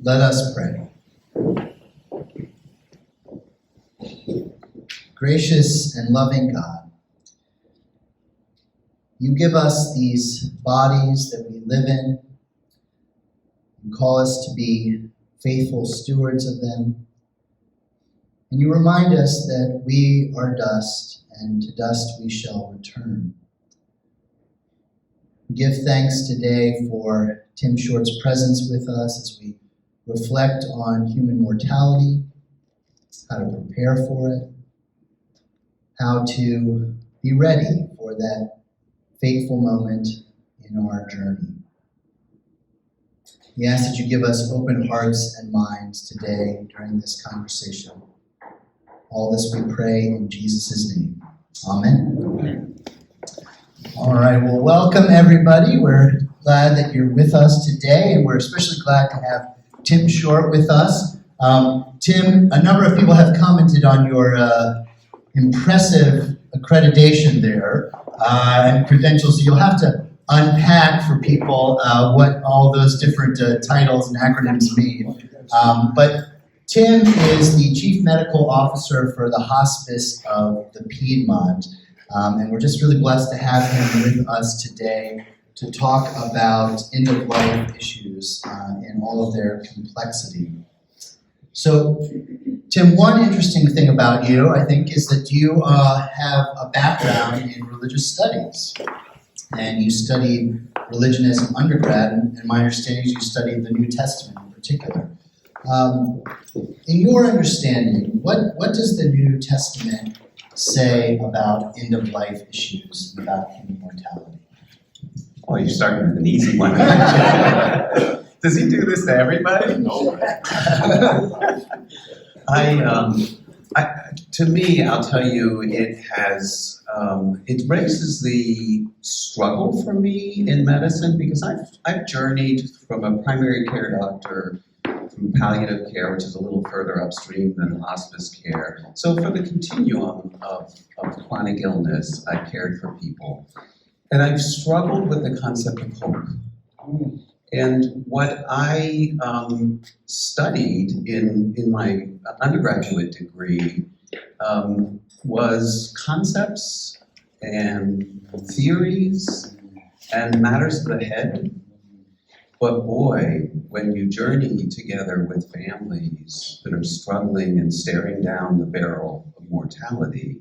Let us pray. Gracious and loving God, you give us these bodies that we live in. You call us to be faithful stewards of them. And you remind us that we are dust, and to dust we shall return. We give thanks today for Tim Short's presence with us as we reflect on human mortality, how to prepare for it, how to be ready for that fateful moment in our journey. We ask that you give us open hearts and minds today during this conversation. All this we pray in Jesus' name. Amen. Amen. All right, well, welcome everybody. We're glad that you're with us today, and we're especially glad to have Tim Short with us. Tim, a number of people have commented on your impressive accreditation there and credentials, so you'll have to unpack for people what all those different titles and acronyms mean. But Tim is the Chief Medical Officer for the Hospice of the Piedmont, and we're just really blessed to have him with us today to talk about end-of-life issues in all of their complexity. So, Tim, one interesting thing about you, I think, is that you have a background in religious studies. And you studied religion as an undergrad, and my understanding is you studied the New Testament in particular. In your understanding, what does the New Testament say about end-of-life issues and about human mortality? Oh, you're starting with an easy one. Does he do this to everybody? No. To me, I'll tell you, it has, it raises the struggle for me in medicine because I've journeyed from a primary care doctor through palliative care, which is a little further upstream than hospice care. So for the continuum of chronic illness, I've cared for people. And I've struggled with the concept of hope. And what I studied in my undergraduate degree was concepts and theories and matters of the head. But boy, when you journey together with families that are struggling and staring down the barrel of mortality,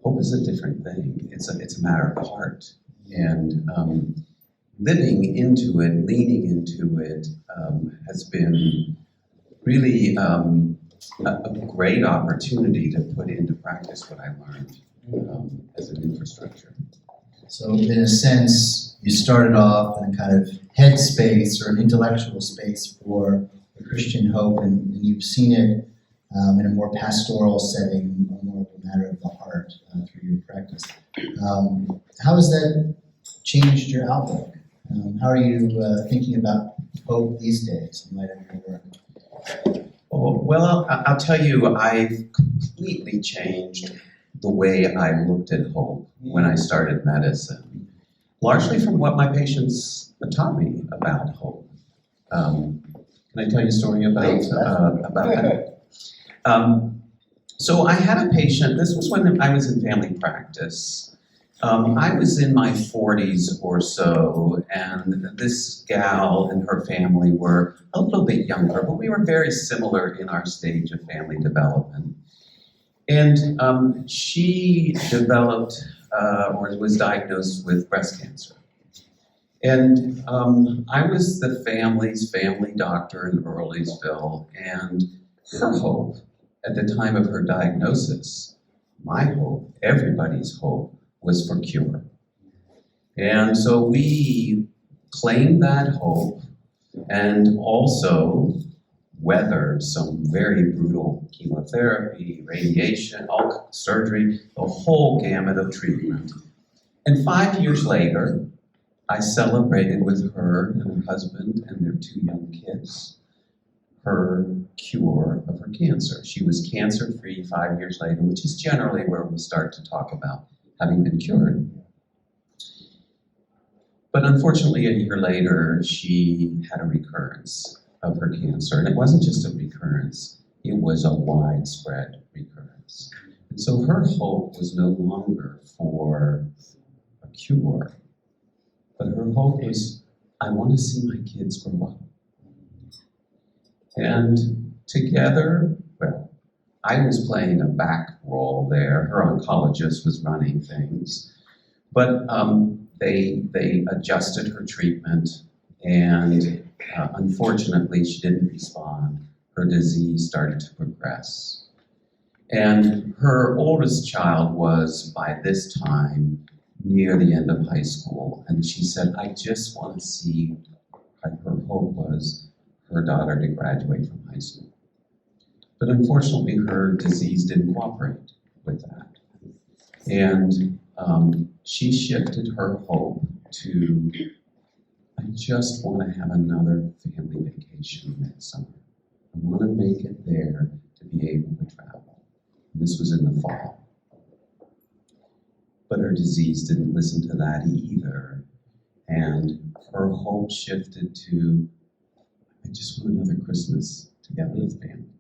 hope is a different thing. It's a matter of the heart. And living into it, leaning into it, has been really a great opportunity to put into practice what I learned as an infrastructure. So in a sense, you started off in a kind of head space or an intellectual space for the Christian hope, and you've seen it in a more pastoral setting, more of a matter of the heart through your practice. How has that changed your outlook? How are you thinking about hope these days in light of your work? Oh, well, I'll tell you, I've completely changed the way I looked at hope when I started medicine, largely from what my patients taught me about hope. Can I tell you a story about that? So I had a patient, this was when I was in family practice. I was in my 40s or so, and this gal and her family were a little bit younger, but we were very similar in our stage of family development. And she developed or was diagnosed with breast cancer. And I was the family's family doctor in Earlysville, and her hope at the time of her diagnosis, my hope, everybody's hope, was for cure. And so we claimed that hope and also weathered some very brutal chemotherapy, radiation, surgery, the whole gamut of treatment. And 5 years later, I celebrated with her and her husband and their 2 young kids her cure of her cancer. She was cancer-free 5 years later, which is generally where we start to talk about having been cured. But unfortunately, a year later, she had a recurrence of her cancer. And it wasn't just a recurrence, it was a widespread recurrence. And so her hope was no longer for a cure, but her hope was, I want to see my kids grow up. And together, well, I was playing a back role there. Her oncologist was running things. But they adjusted her treatment, and unfortunately, she didn't respond. Her disease started to progress. And her oldest child was, by this time, near the end of high school. And she said, I just want to see, her hope was her daughter to graduate from high school. But unfortunately, her disease didn't cooperate with that. And she shifted her hope to, I just want to have another family vacation next summer. I want to make it there to be able to travel. And this was in the fall. But her disease didn't listen to that either. And her hope shifted to, I just want another Christmas together with family.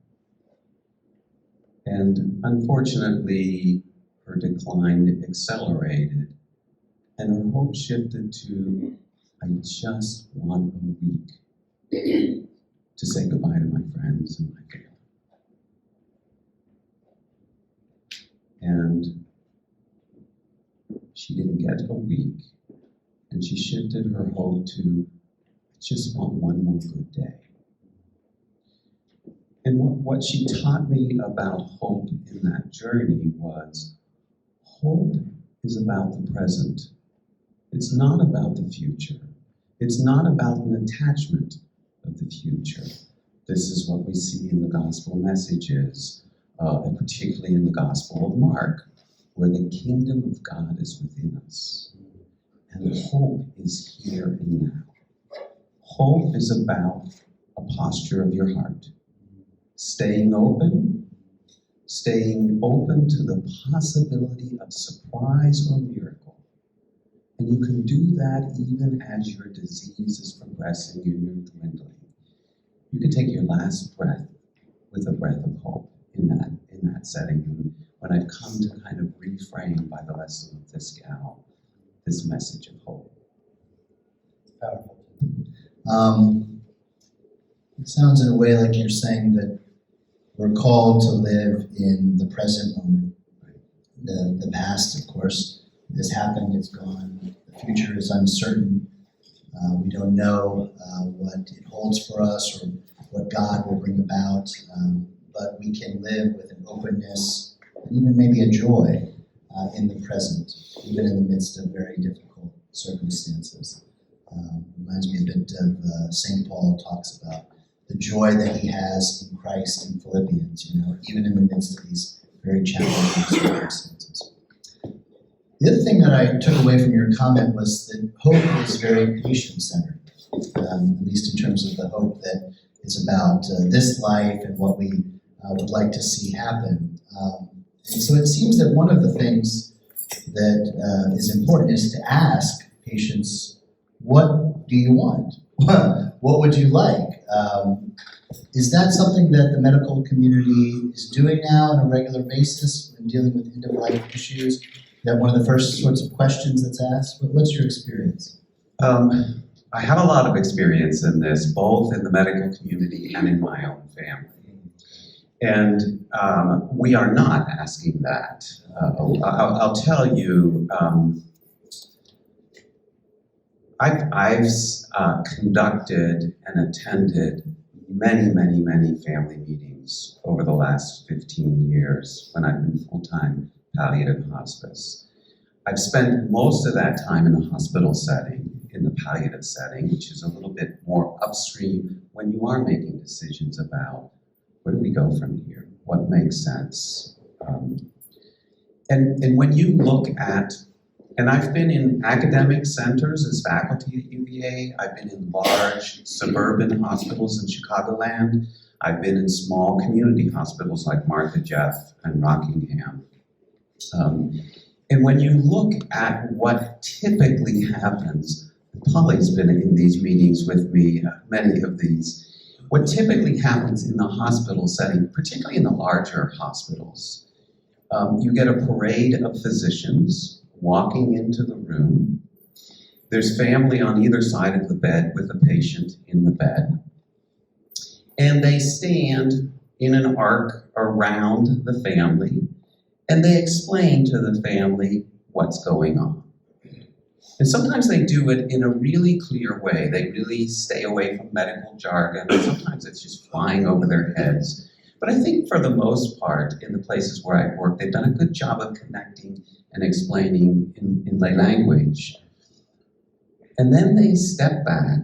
And unfortunately, her decline accelerated, and her hope shifted to, I just want a week to say goodbye to my friends and my family. And she didn't get a week, and she shifted her hope to, I just want one more good day. And what she taught me about hope in that journey was, hope is about the present. It's not about the future. It's not about an attachment of the future. This is what we see in the gospel messages, and particularly in the Gospel of Mark, where the kingdom of God is within us. And hope is here and now. Hope is about a posture of your heart. Staying open to the possibility of surprise or miracle. And you can do that even as your disease is progressing and you're dwindling. You can take your last breath with a breath of hope in that setting. And when I've come to kind of reframe by the lesson of this gal, this message of hope. Powerful. It sounds in a way like you're saying that we're called to live in the present moment. The past, of course, has happened, it's gone. The future is uncertain. We don't know what it holds for us or what God will bring about, but we can live with an openness and even maybe a joy in the present, even in the midst of very difficult circumstances. Reminds me a bit of St. Paul talks about the joy that he has in Christ in Philippians, even in the midst of these very challenging circumstances. The other thing that I took away from your comment was that hope is very patient-centered, at least in terms of the hope that is about this life and what we would like to see happen. And so it seems that one of the things that is important is to ask patients, what do you want? What would you like? Is that something that the medical community is doing now on a regular basis when dealing with end-of-life issues? Is that one of the first sorts of questions that's asked? What's your experience? I have a lot of experience in this, both in the medical community and in my own family. And we are not asking that. I'll tell you, I've conducted and attended many family meetings over the last 15 years when I've been full-time palliative hospice. I've spent most of that time in the hospital setting, in the palliative setting, which is a little bit more upstream when you are making decisions about where do we go from here, what makes sense. And when you look at, and I've been in academic centers as faculty at UVA, I've been in large suburban hospitals in Chicagoland, I've been in small community hospitals like Martha Jeff and Rockingham. And when you look at what typically happens, Polly's been in these meetings with me, many of these, What typically happens in the hospital setting, particularly in the larger hospitals, you get a parade of physicians walking into the room. There's family on either side of the bed with the patient in the bed. And they stand in an arc around the family, and they explain to the family what's going on. And sometimes they do it in a really clear way. They really stay away from medical jargon, and sometimes it's just flying over their heads. But I think for the most part, in the places where I've worked, they've done a good job of connecting and explaining in lay language. And then they step back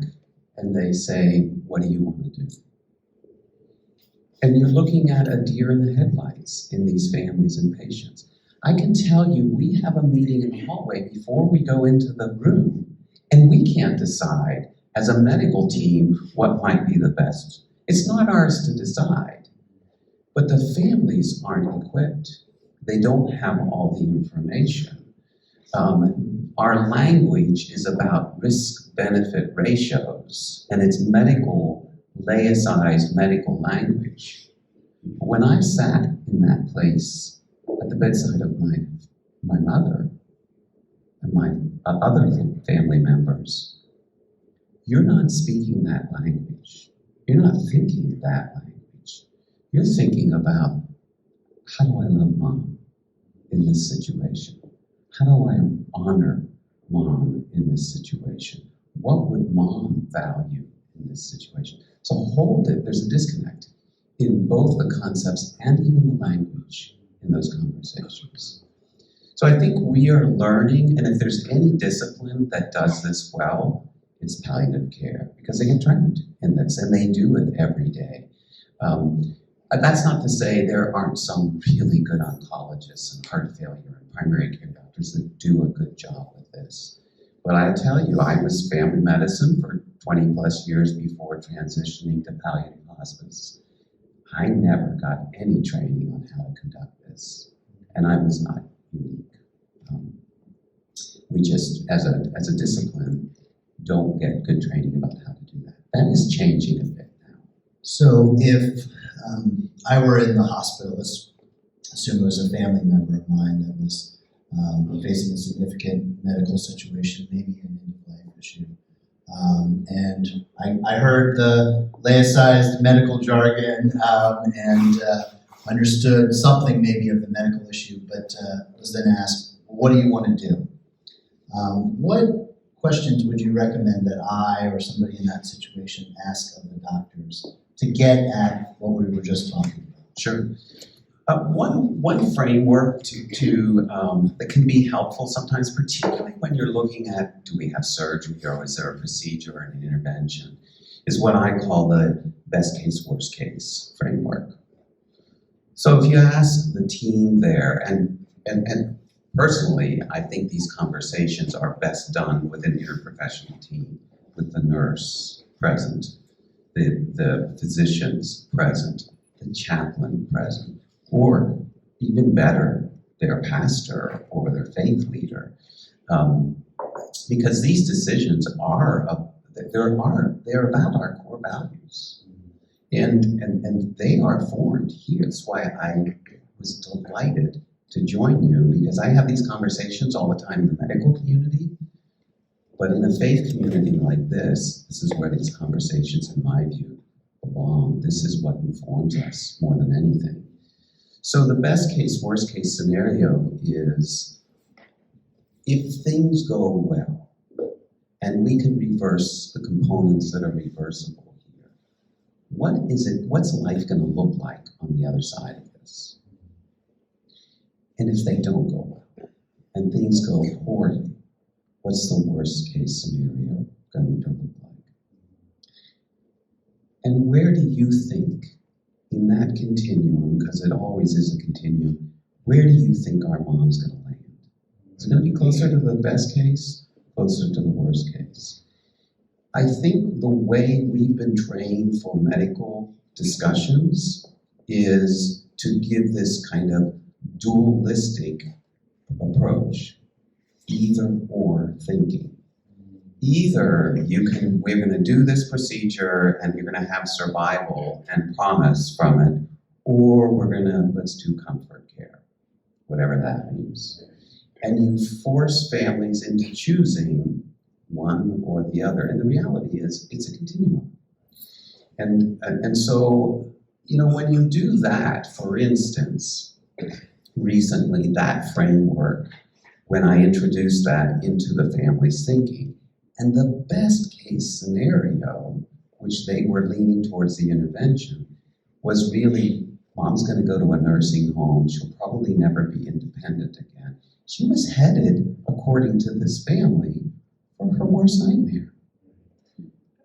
and they say, what do you want to do? And you're looking at a deer in the headlights in these families and patients. I can tell you, we have a meeting in the hallway before we go into the room, and we can't decide as a medical team what might be the best. It's not ours to decide, but the families aren't equipped. They don't have all the information. Our language is about risk-benefit ratios, and it's medical, laicized medical language. When I sat in that place at the bedside of my mother and my other family members, you're not speaking that language. You're not thinking that language. You're thinking about, how do I love mom in this situation? How do I honor mom in this situation? What would mom value in this situation? So there's a disconnect in both the concepts and even the language in those conversations. So I think we are learning, and if there's any discipline that does this well, it's palliative care, because they get trained in this, and they do it every day. That's not to say there aren't some really good oncologists and heart failure and primary care doctors that do a good job with this. But I tell you, I was family medicine for 20 plus years before transitioning to palliative hospice. I never got any training on how to conduct this, and I was not unique. We just, as a discipline, don't get good training about how to do that. That is changing a bit now. So if I were in the hospital, let's assume it was a family member of mine that was facing a significant medical situation, maybe an end-of-life issue, and I heard the laicized medical jargon and understood something maybe of the medical issue, but was then asked, what do you want to do? What questions would you recommend that I or somebody in that situation ask of the doctors to get at what we were just talking about? Sure. One framework that can be helpful sometimes, particularly when you're looking at, do we have surgery or is there a procedure or an intervention, is what I call the best case, worst case framework. So if you ask the team there, and personally, I think these conversations are best done with an interprofessional team, with the nurse present, the physicians present, the chaplain present, or even better, their pastor or their faith leader. Because these decisions are they're about our core values. And they are formed here. That's why I was delighted to join you, because I have these conversations all the time in the medical community, but in a faith community like this is where these conversations, in my view, belong. This is what informs us more than anything. So the best case, worst case scenario is, if things go well, and we can reverse the components that are reversible here, what's life going to look like on the other side of this? And if they don't go well, and things go poorly, what's the worst case scenario going to look like? And where do you think, in that continuum, because it always is a continuum, where do you think our mom's going to land? Is it going to be closer to the best case, closer to the worst case? I think the way we've been trained for medical discussions is to give this kind of dualistic approach, either or thinking. Either we're going to do this procedure and you're going to have survival and promise from it, or let's do comfort care, whatever that means. And you force families into choosing one or the other. And the reality is, it's a continuum. And so, when you do that, for instance, recently that framework, when I introduced that into the family's thinking, and the best case scenario, which they were leaning towards the intervention, was really, mom's going to go to a nursing home. She'll probably never be independent again. She was headed, according to this family, for her worst nightmare.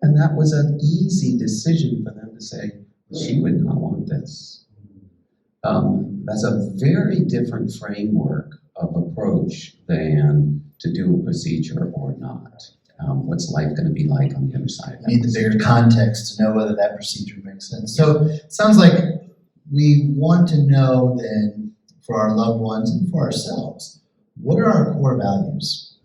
And that was an easy decision for them to say, she would not want this. That's a very different framework of approach than to do a procedure or not. What's life going to be like on the other side of that? You need the bigger context to know whether that procedure makes sense. So it sounds like we want to know then, for our loved ones and for ourselves, what are our core values?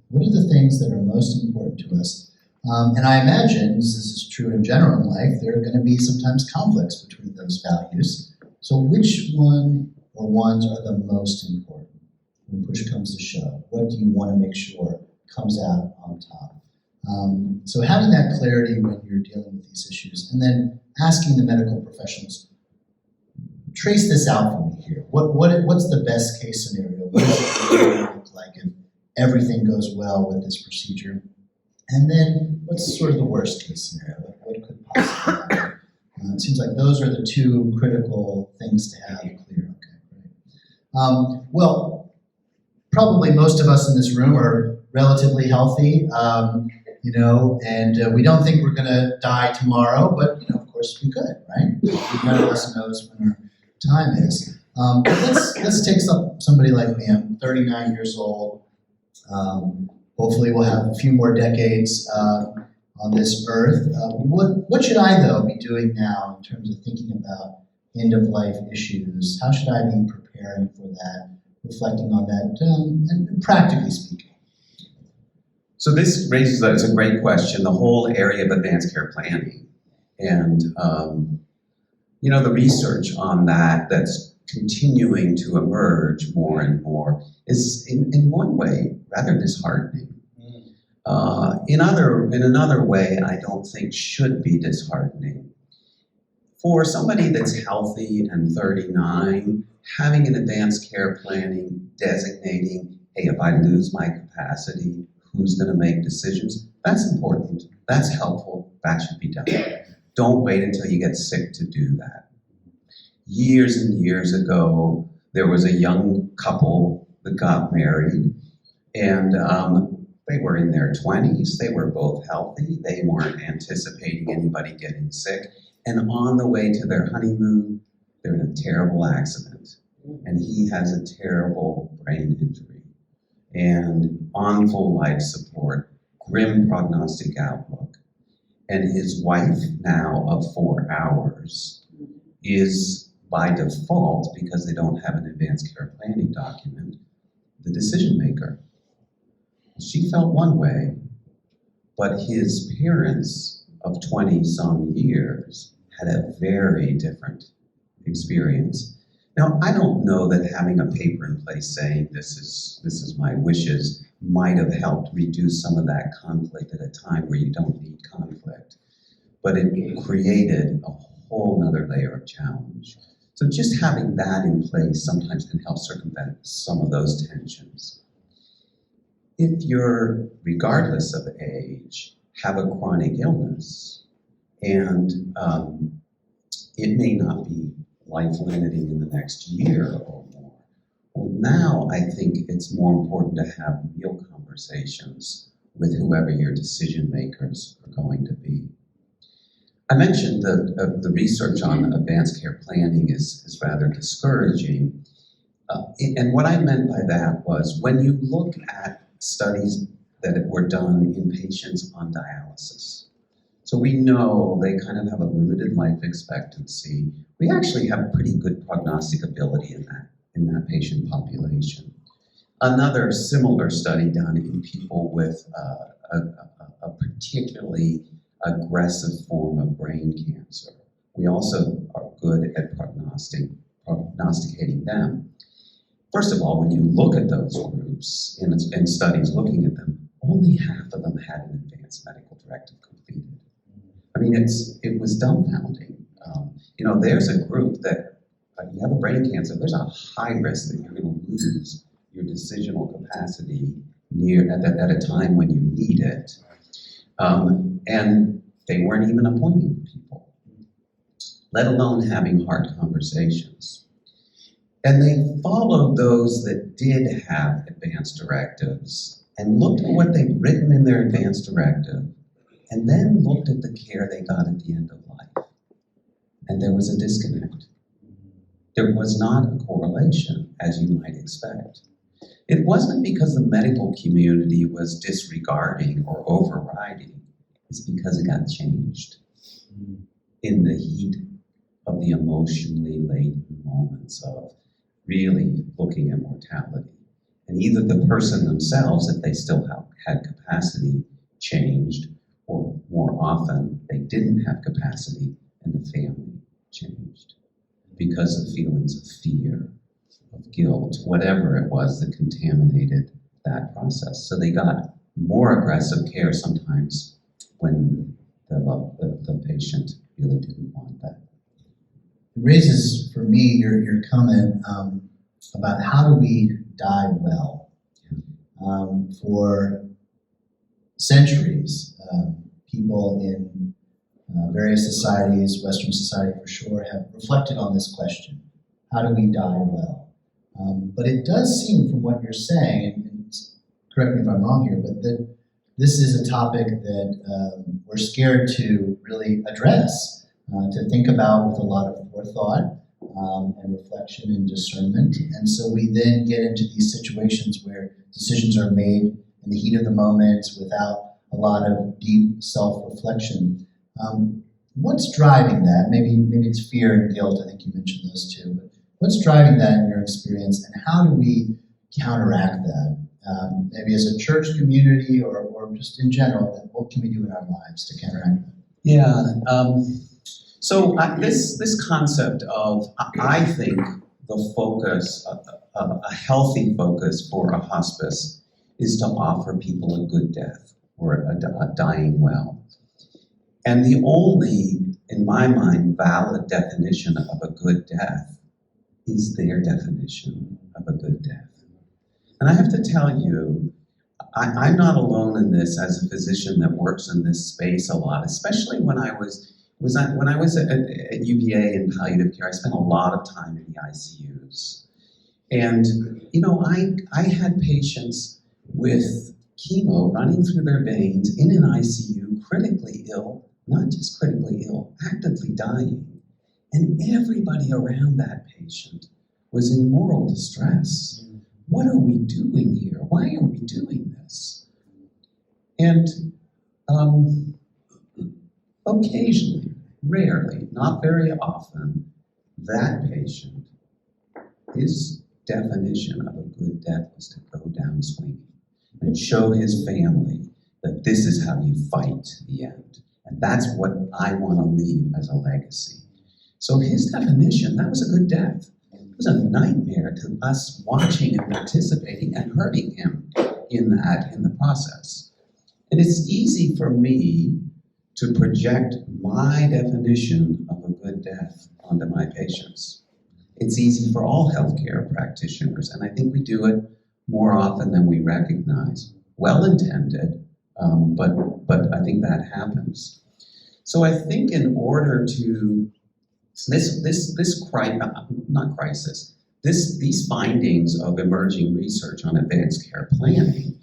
What are the things that are most important to us? And I imagine, this is true in general in life, there are going to be sometimes conflicts between those values. So which one or ones are the most important when push comes to shove? What do you want to make sure comes out on top? So having that clarity when you're dealing with these issues, and then asking the medical professionals, trace this out for me here. What's the best case scenario? What does it really look like if everything goes well with this procedure? And then what's sort of the worst case scenario? What could possibly happen? It seems like those are the two critical things to have clear. Okay, great. Well, probably most of us in this room are relatively healthy, and we don't think we're going to die tomorrow, but of course we could, right? None of us knows when our time is. But let's take somebody like me. I'm 39 years old. Hopefully we'll have a few more decades on this earth. What should I, though, be doing now in terms of thinking about end-of-life issues? How should I be preparing for that, reflecting on that, and practically speaking? So this raises, it's a great question, the whole area of advanced care planning. And, the research on that's continuing to emerge more and more is, in one way, rather disheartening. In another way, I don't think should be disheartening. For somebody that's healthy and 39, having an advanced care planning designating, hey, if I lose my capacity, who's going to make decisions? That's important. That's helpful. That should be done. Don't wait until you get sick to do that. Years and years ago, there was a young couple that got married, and they were in their 20s. They were both healthy. They weren't anticipating anybody getting sick. And on the way to their honeymoon, they're in a terrible accident. And he has a terrible brain injury. And on full life support, grim prognostic outlook. And his wife, now of 4 hours, is by default, because they don't have an advanced care planning document, the decision maker. She felt one way, but his parents of 20-some years had a very different experience. Now, I don't know that having a paper in place saying this is my wishes might have helped reduce some of that conflict at a time where you don't need conflict, but it created a whole nother layer of challenge. So just having that in place sometimes can help circumvent some of those tensions. If you're, regardless of age, have a chronic illness, and it may not be life-limiting in the next year or more, well, now I think it's more important to have real conversations with whoever your decision makers are going to be. I mentioned that the research on advanced care planning is rather discouraging. And what I meant by that was when you look at studies that were done in patients on dialysis. So we know they kind of have a limited life expectancy. We actually have pretty good prognostic ability in that patient population. Another similar study done in people with a particularly aggressive form of brain cancer. We also are good at prognosticating them. First of all, when you look at those groups in studies looking at them, only half of them had an advanced medical directive completed. I mean, it was dumbfounding. There's a group that you have a brain cancer, there's a high risk that you're going to lose your decisional capacity at a time when you need it. And they weren't even appointing people, let alone having hard conversations. And they followed those that did have advanced directives and looked at what they'd written in their advanced directive, and then looked at the care they got at the end of life. And there was a disconnect. There was not a correlation, as you might expect. It wasn't because the medical community was disregarding or overriding. It's because it got changed in the heat of the emotionally laden moments of really looking at mortality. And either the person themselves, if they still had capacity, changed, or more often, they didn't have capacity and the family changed because of feelings of fear, of guilt, whatever it was that contaminated that process. So they got more aggressive care sometimes when the patient really didn't want that. It raises for me your comment about how do we die well. For centuries, people in various societies, Western society for sure, have reflected on this question. How do we die well? But it does seem from what you're saying, and correct me if I'm wrong here, but that this is a topic that we're scared to really address, to think about with a lot of forethought and reflection and discernment. And so we then get into these situations where decisions are made in the heat of the moment without a lot of deep self-reflection. What's driving that? Maybe it's fear and guilt. I think you mentioned those two. But what's driving that in your experience, and how do we counteract that? Maybe as a church community or just in general, what can we do in our lives to counteract that? Yeah. So this concept of, I think, the focus, a healthy focus for a hospice is to offer people a good death or a dying well. And the only, in my mind, valid definition of a good death is their definition of a good death. And I have to tell you, I'm not alone in this as a physician that works in this space a lot, especially when I was at UVA in palliative care. I spent a lot of time in the ICUs. And, I had patients with chemo running through their veins in an ICU, critically ill, not just critically ill, actively dying. And everybody around that patient was in moral distress. What are we doing here? Why are we doing this? And occasionally, rarely, not very often, that patient, his definition of a good death was to go down swinging and show his family that this is how you fight to the end. And that's what I want to leave as a legacy. So his definition, that was a good death. It was a nightmare to us watching and participating and hurting him in the process. And it's easy for me to project my definition of a good death onto my patients. It's easy for all healthcare practitioners, and I think we do it more often than we recognize. Well-intended, but I think that happens. So I think in order to these findings of emerging research on advanced care planning,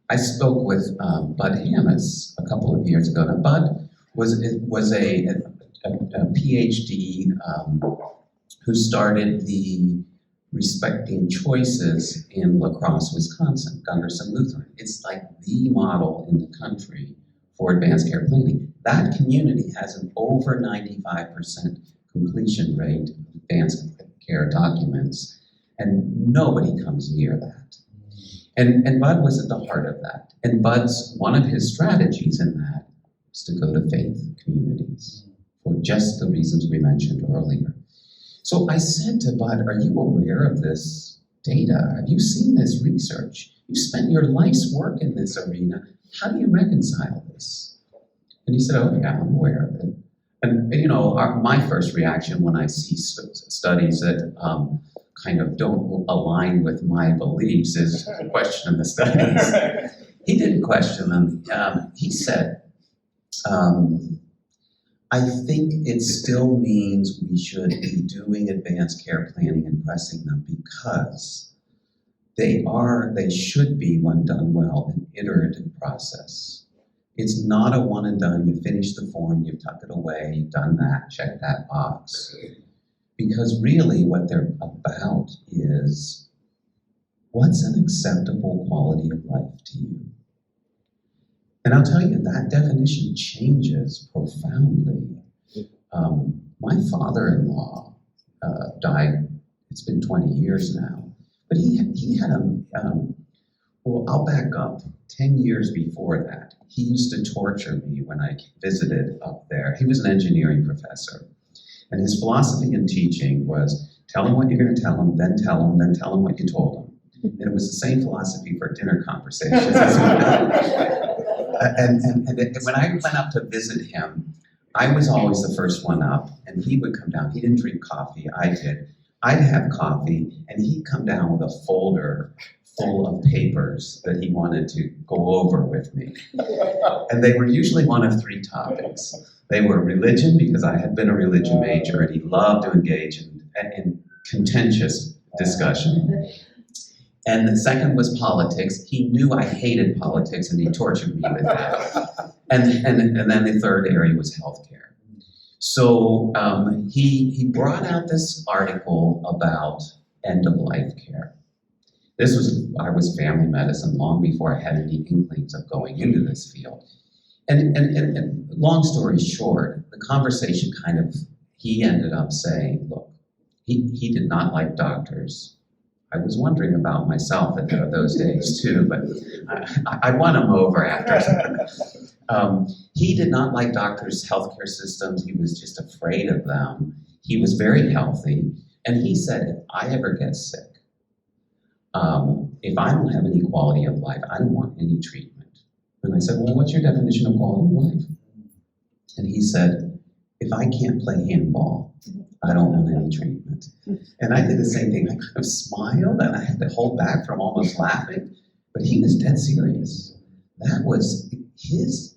I spoke with Bud Hammis a couple of years ago. Now, Bud was a PhD who started the Respecting Choices in La Crosse, Wisconsin, Gunderson Lutheran. It's like the model in the country for advanced care planning. That community has an over 95% completion rate of advanced care documents, and nobody comes near that. And Bud was at the heart of that. And Bud's, one of his strategies in that is to go to faith communities for just the reasons we mentioned earlier. So I said to Bud, are you aware of this data? Have you seen this research? You spent your life's work in this arena. How do you reconcile this? And he said, oh yeah, I'm aware of it. And you know, my first reaction when I see studies that kind of don't align with my beliefs is to question the studies. He didn't question them. He said, I think it still means we should be doing advanced care planning and pressing them because they should be, when done well, an iterative process. It's not a one and done, you finish the form, you tuck it away, you've done that, check that box. Because really what they're about is, what's an acceptable quality of life to you? And I'll tell you, that definition changes profoundly. My father-in-law died, it's been 20 years now, but he had well, I'll back up. 10 years before that, he used to torture me when I visited up there. He was an engineering professor. And his philosophy in teaching was, tell him what you're going to tell him, then tell him, then tell him what you told him. And it was the same philosophy for dinner conversations as well. And when I went up to visit him, I was always the first one up, and he would come down. He didn't drink coffee, I did. I'd have coffee, and he'd come down with a folder full of papers that he wanted to go over with me. And they were usually one of three topics. They were religion, because I had been a religion major, and he loved to engage in contentious discussion. And the second was politics. He knew I hated politics, and he tortured me with that. And then the third area was healthcare. So he brought out this article about end-of-life care. I was family medicine long before I had any inklings of going into this field. And long story short, the conversation he ended up saying, look, he did not like doctors. I was wondering about myself at those days too, but I won him over after. He did not like doctors' healthcare systems. He was just afraid of them. He was very healthy. And he said, if I ever get sick, if I don't have any quality of life, I don't want any treatment. And I said, well, what's your definition of quality of life? And he said, if I can't play handball, I don't want any treatment. And I did the same thing. I kind of smiled, and I had to hold back from almost laughing, but he was dead serious. That was his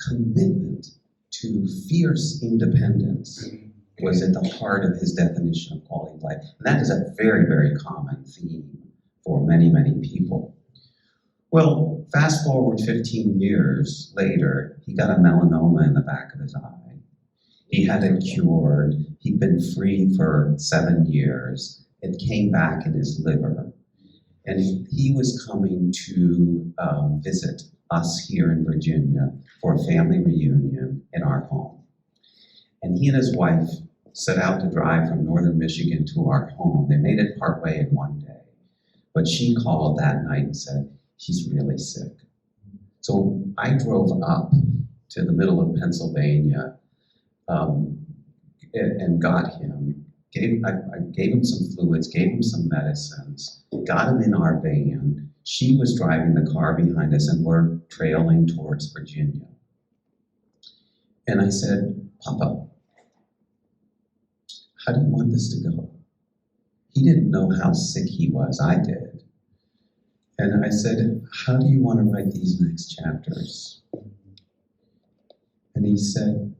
commitment to fierce independence was at the heart of his definition of quality of life. And that is a very, very common theme for many, many people. Well, fast forward 15 years later, he got a melanoma in the back of his eye. He had it cured. He'd been free for 7 years. It came back in his liver. And he was coming to visit us here in Virginia for a family reunion in our home. And he and his wife set out to drive from northern Michigan to our home. They made it partway in one day. But she called that night and said, he's really sick. So I drove up to the middle of Pennsylvania and got him. I gave him some fluids, gave him some medicines, got him in our van. She was driving the car behind us, and we're trailing towards Virginia. And I said, Papa, how do you want this to go? He didn't know how sick he was. I did. And I said, how do you want to write these next chapters? And he said,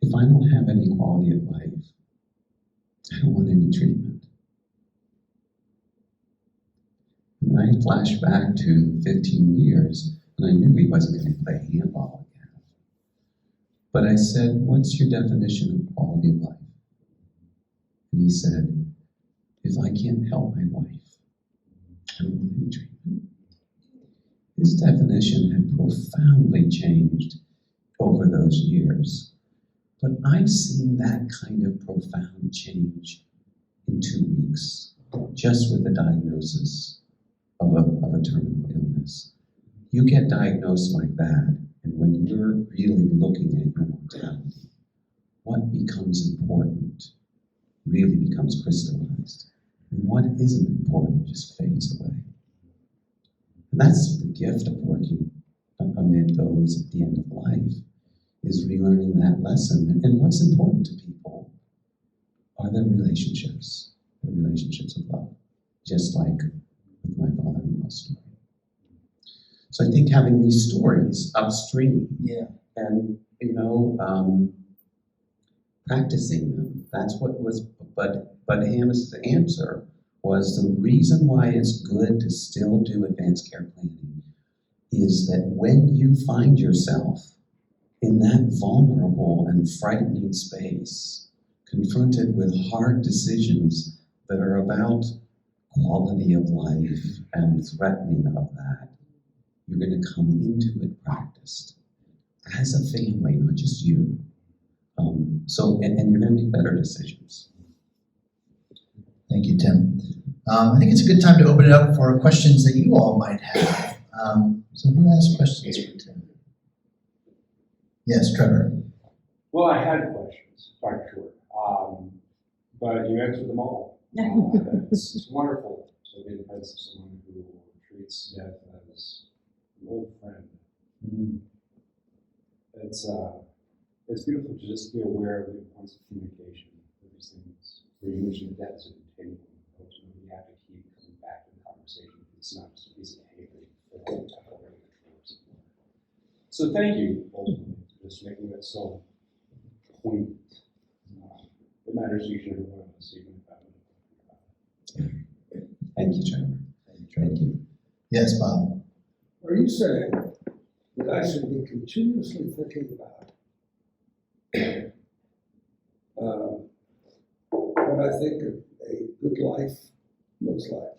if I don't have any quality of life, I don't want any treatment. And I flashed back to 15 years, and I knew he wasn't going to play handball again. But I said, what's your definition of quality of life? And he said, if I can't help my wife, I don't want any treatment. His definition had profoundly changed over those years. But I've seen that kind of profound change in 2 weeks. just with the diagnosis of a terminal illness. You get diagnosed like that, and when you're really looking at your mortality, what becomes important really becomes crystallized. And what isn't important just fades away. And that's the gift of working amid those at the end of life, is relearning that lesson. And what's important to people are their relationships of love, just like with my father-in-law's story. So I think having these stories upstream, and practicing them, that's what was, but Hannah's answer was the reason why it's good to still do advanced care planning is that when you find yourself in that vulnerable and frightening space, confronted with hard decisions that are about quality of life and threatening of that, you're going to come into it practiced as a family, not just you. And you're going to make better decisions. Thank you, Tim. I think it's a good time to open it up for questions that you all might have. So who has questions for Tim? Yes, Trevor. Well, I had questions, Dr. Short, but you answered them all. It's wonderful to be in the presence of someone who treats death as an old friend. Mm-hmm. It's beautiful to just be aware of the importance of communication with these things. Where you mentioned death as a continuum. Ultimately, we have to keep coming back to the conversation. It's not just a piece of paper for all temporary controls. So thank you, ultimately, for just making that so poignant. It matters to each and every one of us, even if I don't think about it. Thank you, Trevor. Thank you. Yes, Bob. Are you saying that I should be continuously thinking about what I think a good life looks like?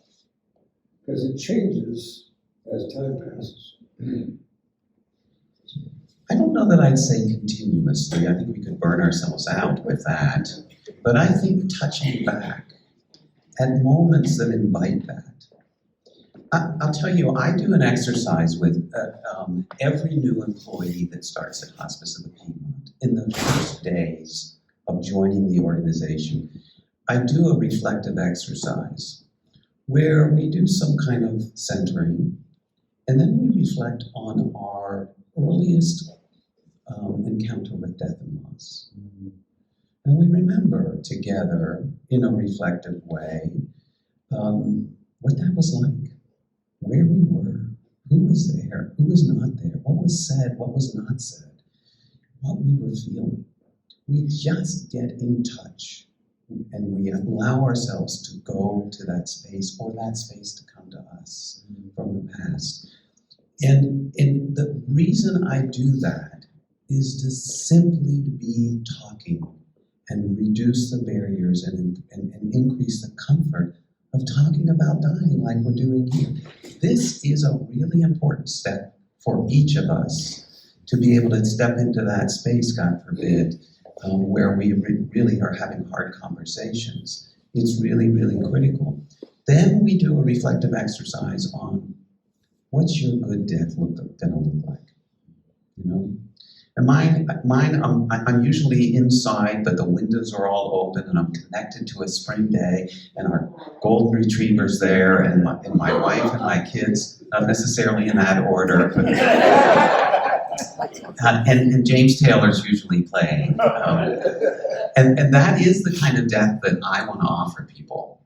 Because it changes as time passes. I don't know that I'd say continuously. I think we could burn ourselves out with that. But I think touching back at moments that invite that. I'll tell you, I do an exercise with every new employee that starts at Hospice of the Piedmont in the first days of joining the organization. I do a reflective exercise where we do some kind of centering, and then we reflect on our earliest encounter with death and loss. Mm-hmm. And we remember together in a reflective way what that was like, where we were, who was there, who was not there, what was said, what was not said, what we were feeling. We just get in touch and we allow ourselves to go to that space or that space to come to us from the past. And the reason I do that is to simply be talking and reduce the barriers and increase the comfort of talking about dying like we're doing here. This is a really important step for each of us to be able to step into that space, God forbid, where we really are having hard conversations. It's really, really critical. Then we do a reflective exercise on what's your good death gonna look like, you know? And mine, I'm usually inside, but the windows are all open and I'm connected to a spring day and our golden retriever's there and my wife and my kids, not necessarily in that order, but and James Taylor's usually playing. And that is the kind of death that I want to offer people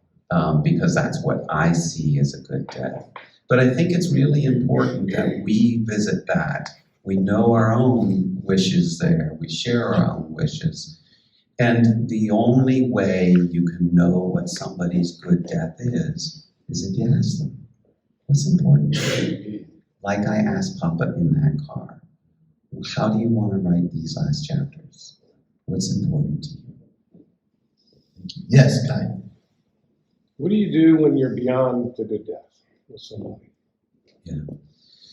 because that's what I see as a good death. But I think it's really important that we visit that. We know our own wishes there. We share our own wishes. And the only way you can know what somebody's good death is if you ask them, what's important to you? Like I asked Papa in that car, how do you want to write these last chapters? What's important to you? Yes, Kai. What do you do when you're beyond the good death with somebody? Yeah.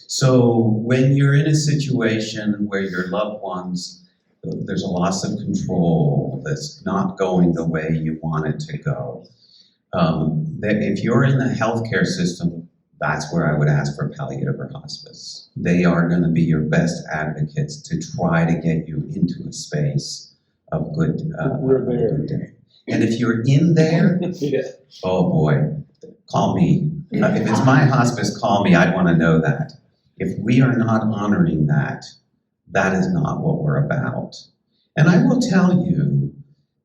So when you're in a situation where your loved ones, there's a loss of control that's not going the way you want it to go, that if you're in the healthcare system, that's where I would ask for palliative or hospice. They are going to be your best advocates to try to get you into a space of good. We're there. Good day. And if you're in there, Yeah. oh boy, call me. If it's my hospice, call me. I want to know that. If we are not honoring that, that is not what we're about. And I will tell you,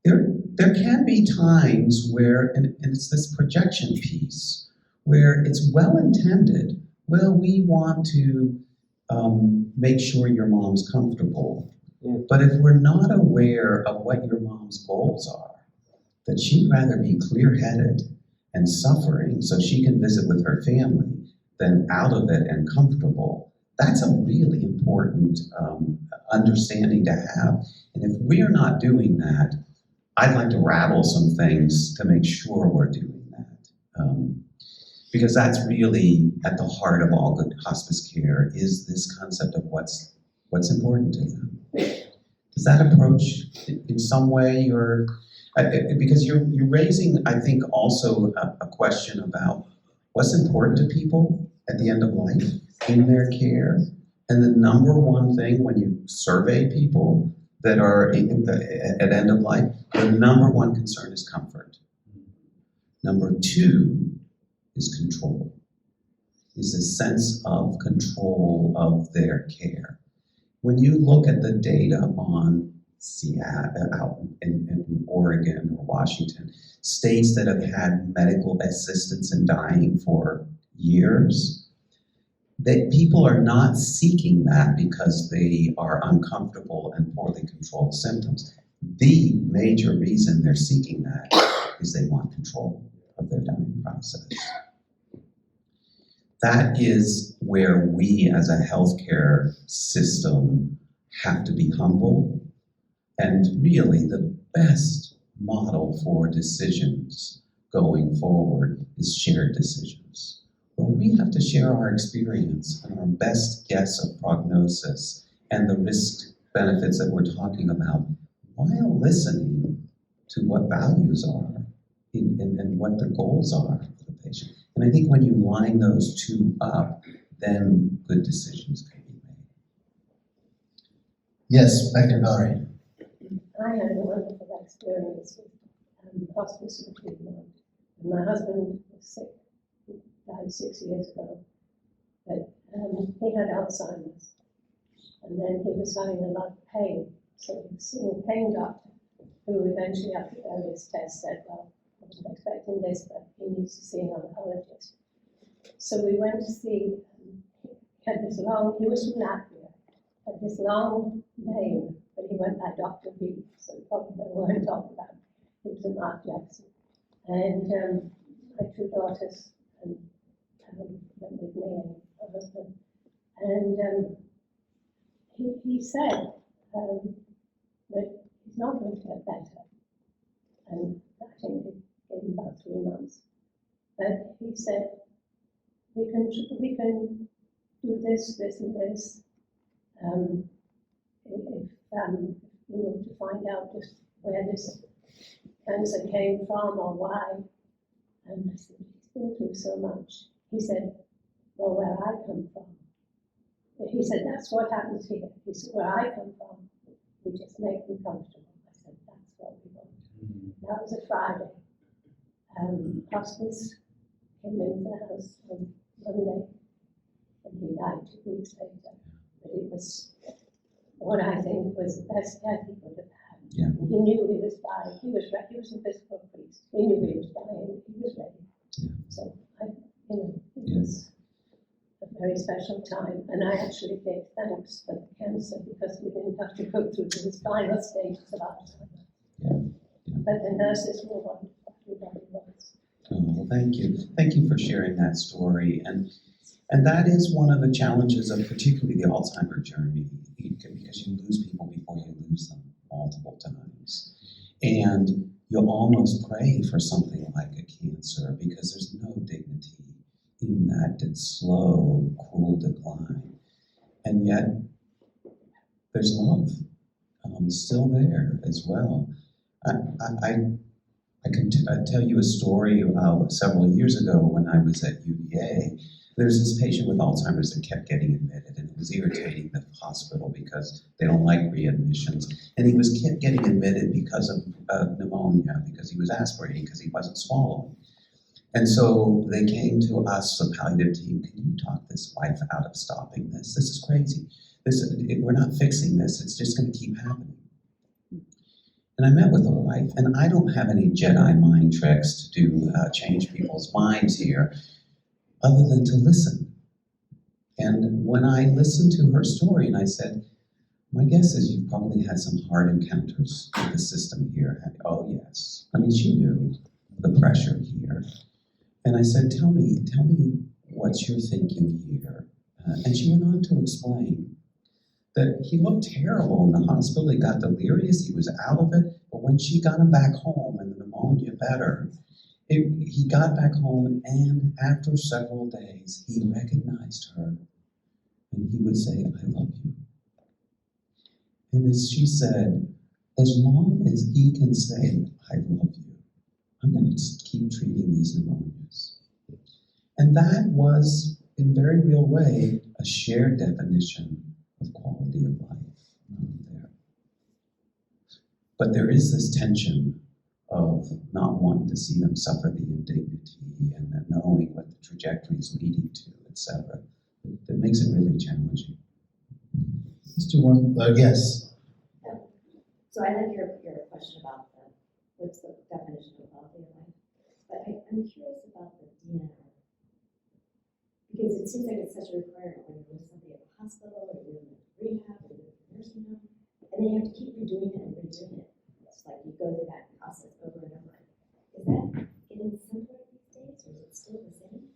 there can be times where, and it's this projection piece, where it's well-intended. Well, we want to make sure your mom's comfortable. Mm. But if we're not aware of what your mom's goals are, that she'd rather be clear-headed and suffering so she can visit with her family than out of it and comfortable, that's a really important understanding to have. And if we're not doing that, I'd like to rattle some things to make sure we're doing that. Because that's really at the heart of all good hospice care, is this concept of what's important to them. Does that approach in some way, or because you're raising, I think, also a question about what's important to people at the end of life in their care. And the number one thing when you survey people that are at end of life, the number one concern is comfort. Number two is control, is a sense of control of their care. When you look at the data on Seattle, out in Oregon or Washington, states that have had medical assistance in dying for years, that people are not seeking that because they are uncomfortable and poorly controlled symptoms. The major reason they're seeking that is they want control of their dying process. That is where we as a healthcare system have to be humble, and really the best model for decisions going forward is shared decisions, where we have to share our experience and our best guess of prognosis and the risk benefits that we're talking about, while listening to what values are and what the goals are for the patient. And I think when you line those two up, then good decisions can be made. Yes, Rector Valerie. I had a wonderful experience with hospice in Piedmont. My husband was sick. He died 6 years ago. But he had Alzheimer's. And then he was having a lot of pain. So he was seeing a pain doctor, who eventually, after various tests, said, well, I wasn't expecting this, but he needs to see an oncologist. So we went to see, he had this long, he was from Latvia, had this long name, but he went by Dr. B, so probably don't want to talk about him. He was a Mark Jackson. And my two daughters went with me and my husband. And he said that he's not going to get better. And I think it gave him about 3 months. But he said, we can do this, this, and this. To find out just where this cancer came from or why. And I said, he's been through so much. He said, well, where I come from. But he said, that's what happens here. He said, where I come from, we just make them comfortable. I said, that's what we want. That was a Friday. Hospice came into the house on Monday, and he died 2 weeks later. But it was what I think was the best death he could have had. Yeah. He knew he was dying. He was ready. He was a physical priest. He knew he was dying. He was ready. Yeah. So it was a very special time. And I actually gave thanks for the cancer because we didn't have to go through the final stages of Alzheimer's. Yeah. But the nurses were wonderful. Everybody was. Oh, well, thank you. Thank you for sharing that story. And that is one of the challenges of particularly the Alzheimer's journey, because you lose people before you lose them multiple times. And you'll almost pray for something like a cancer because there's no dignity in that slow, cruel decline. And yet, there's love still there as well. I tell you a story several years ago when I was at UVA. There's this patient with Alzheimer's that kept getting admitted, and it was irritating the hospital because they don't like readmissions. And he kept getting admitted because of pneumonia, because he was aspirating, because he wasn't swallowing. And so they came to us, the palliative team, can you talk this wife out of stopping this? This is crazy. We're not fixing this, it's just going to keep happening. And I met with the wife, and I don't have any Jedi mind tricks to do change people's minds here, other than to listen. And when I listened to her story, and I said, my guess is you've probably had some hard encounters with the system here. Oh yes. I mean, she knew the pressure here. And I said, tell me what you're thinking here. And she went on to explain that he looked terrible in the hospital. He got delirious, he was out of it. But when she got him back home and the pneumonia better, he got back home, and after several days, he recognized her. And he would say, I love you. And as she said, as long as he can say, I love you, I'm going to just keep treating these pneumonias. And that was, in a very real way, a shared definition of quality of life there. But there is this tension of not wanting to see them suffer the indignity and then knowing what the trajectory is leading to, etc. That makes it really challenging. Let's do one. Yes. So I like your question about what's the definition of quality of life. But I'm curious about the DNR. Because it seems like it's such a requirement when you're with somebody at the hospital, or you're in rehab, or you're in a nursing home, and then you have to keep redoing it and redoing it. It's like you go through that process over and over. Is that getting simpler these days, or is it still the same?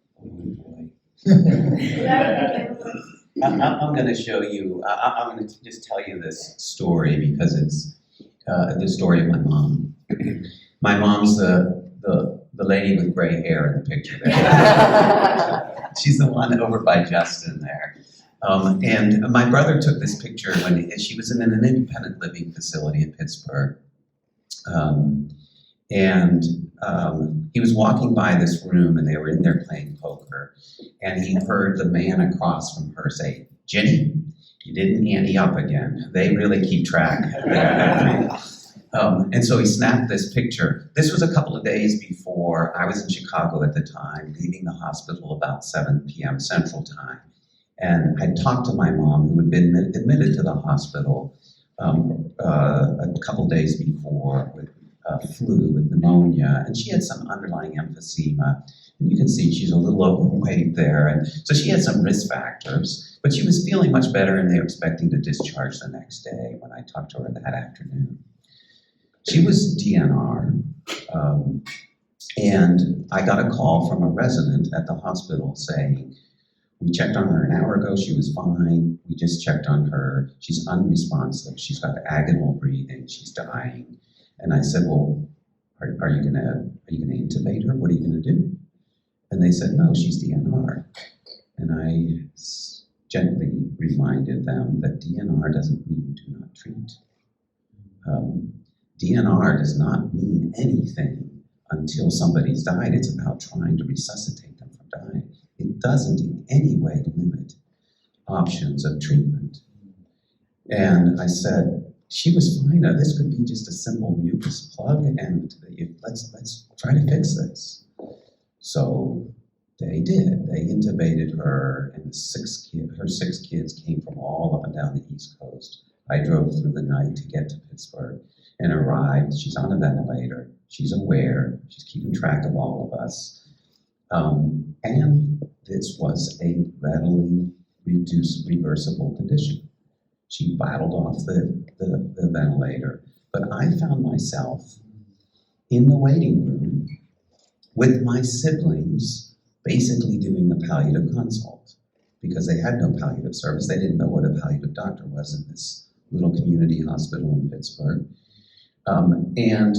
I'm going to show you, I'm going to just tell you this story because it's the story of my mom. My mom's the lady with gray hair in the picture there. She's the one over by Justin there. And my brother took this picture when she was in an independent living facility in Pittsburgh. He was walking by this room, and they were in there playing poker, and he heard the man across from her say, Jenny, you didn't ante up again. They really keep track. And so he snapped this picture. This was a couple of days before I was in Chicago at the time, leaving the hospital about 7 p.m. Central Time. And I talked to my mom, who had been admitted to the hospital a couple days before with flu, with pneumonia, and she had some underlying emphysema. And you can see she's a little overweight there, and so she had some risk factors, but she was feeling much better, and they were expecting to discharge the next day when I talked to her that afternoon. She was DNR, and I got a call from a resident at the hospital saying, we checked on her an hour ago, she was fine, we just checked on her, she's unresponsive, she's got agonal breathing, she's dying. And I said, well, are you gonna intubate her? What are you gonna do? And they said, no, she's DNR. And I gently reminded them that DNR doesn't mean do not treat. DNR does not mean anything until somebody's died. It's about trying to resuscitate them from dying. It doesn't in any way limit options of treatment. And I said, she was fine. This could be just a simple mucus plug, and let's try to fix this. So they did. They intubated her, and her six kids came from all up and down the East Coast. I drove through the night to get to Pittsburgh and arrived. She's on a ventilator. She's aware. She's keeping track of all of us. And this was a readily reversible condition. She battled off the ventilator, but I found myself in the waiting room with my siblings basically doing a palliative consult because they had no palliative service. They didn't know what a palliative doctor was in this little community hospital in Pittsburgh. And,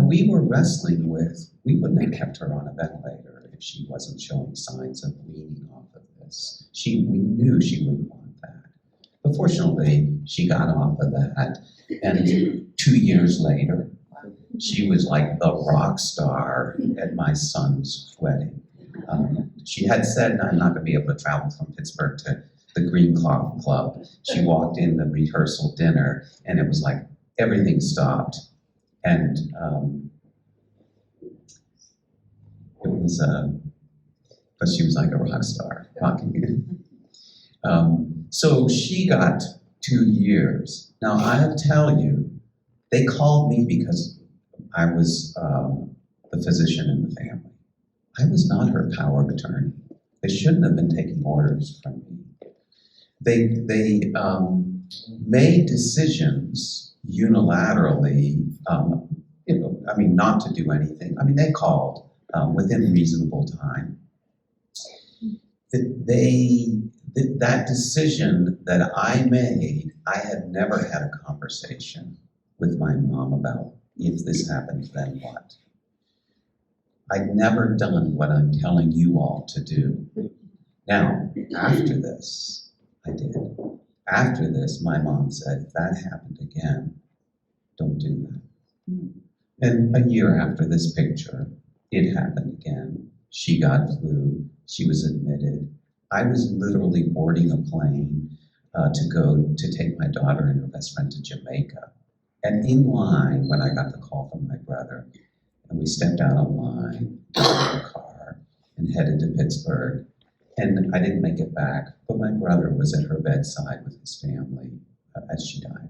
we were wrestling with, we wouldn't have kept her on a ventilator if she wasn't showing signs of weaning off of this. We knew she wouldn't want that. But fortunately, she got off of that. And 2 years later, She was like the rock star at my son's wedding. She had said, I'm not going to be able to travel from Pittsburgh to the Green Cloth Club. She walked in the rehearsal dinner, and it was like everything stopped. And it was, but she was like a rock star talking. So she got 2 years. Now, I'll tell you, they called me because I was the physician in the family. I was not her power of attorney. They shouldn't have been taking orders from me. They made decisions unilaterally, not to do anything. I mean, they called within reasonable time. That decision that I made, I had never had a conversation with my mom about, if this happens, then what? I'd never done what I'm telling you all to do. Now, after this, I did. After this, my mom said, if that happened again, don't do that. And a year after this picture, it happened again. She got flu, she was admitted. I was literally boarding a plane to go to take my daughter and her best friend to Jamaica. And in line, when I got the call from my brother, and we stepped out of line, got in the car, and headed to Pittsburgh. And I didn't make it back, but my brother was at her bedside with his family as she died.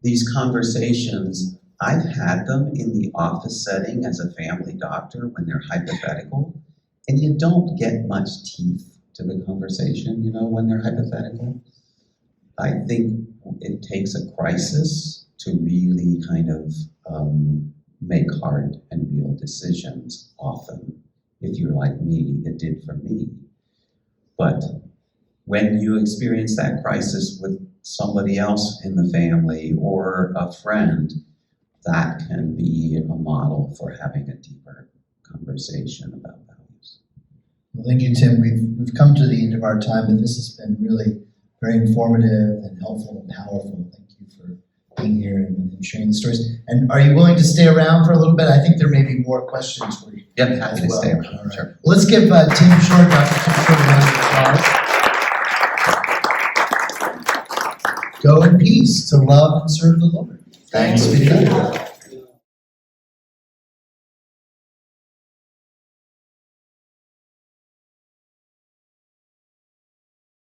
These conversations, I've had them in the office setting as a family doctor when they're hypothetical, and you don't get much teeth to the conversation, when they're hypothetical. I think it takes a crisis to really kind of make hard and real decisions often. If you're like me, it did for me. But when you experience that crisis with somebody else in the family or a friend, that can be a model for having a deeper conversation about values. Well, thank you, Tim. We've come to the end of our time, but this has been really very informative and helpful and powerful. Thank you for being here and sharing the stories. And are you willing to stay around for a little bit? I think there may be more questions for you. Yep, happy to stay around. All right. Sure. Well, let's give Dr. Tim Short a round of applause. Go in peace to love and serve the Lord. Thanks be to God.